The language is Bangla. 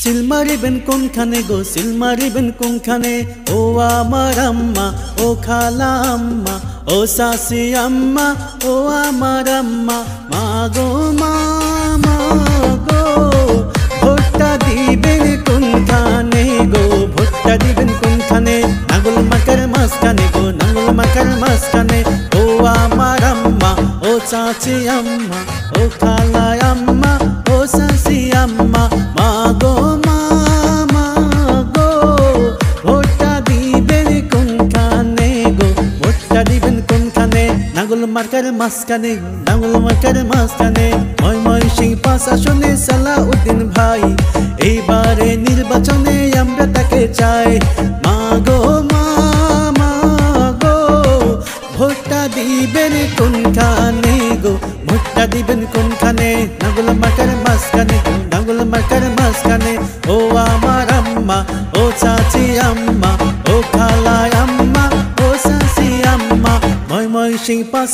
সিল মারিবেন কোনখানে গো, সিল মারিবেন কোনখানে? ও আমার আম্মা, ও খালা আম্মা, ও শাশি আম্মা, ও আমার আম্মা। মা গো মা, মা গো, ভোটটা দিবেন কোনখানে গো, ভোটটা দিবেন কোনখানে? নাঙ্গল মার্কার মাঝখানে গো, নাঙ্গল মার্কার মাঝখানে। ও আমার আম্মা, ও চাচি আম্মা, ও খালা আম্মা, ও শাশি আম্মা। মা গো মা, মা গো, ভোটটা দিবেন কোনখানে গো, ভোটটা দিবেন কোনখানে? নাঙ্গল মার্কার মাঝখানে, নাঙ্গল মার্কার মাঝখানে। ময়মনসিংহ ৫ আসনে সালাউদ্দিন ভাই, এইবারে নির্বাচনে আমরা তাকে চাই। মা গো মা, মা গো, ভোটটা দিবেন কোনখানে গো, ভোটটা দিবেন কোনখানে? নাঙ্গল মার্কার মাঝখানে, নাঙ্গল মার্কার মাঝখানে। ও আমার আম্মা, ও চাচি আম্মা, ও খালা আম্মা, ও শাশি আম্মা। ময়মনসিংহ ৫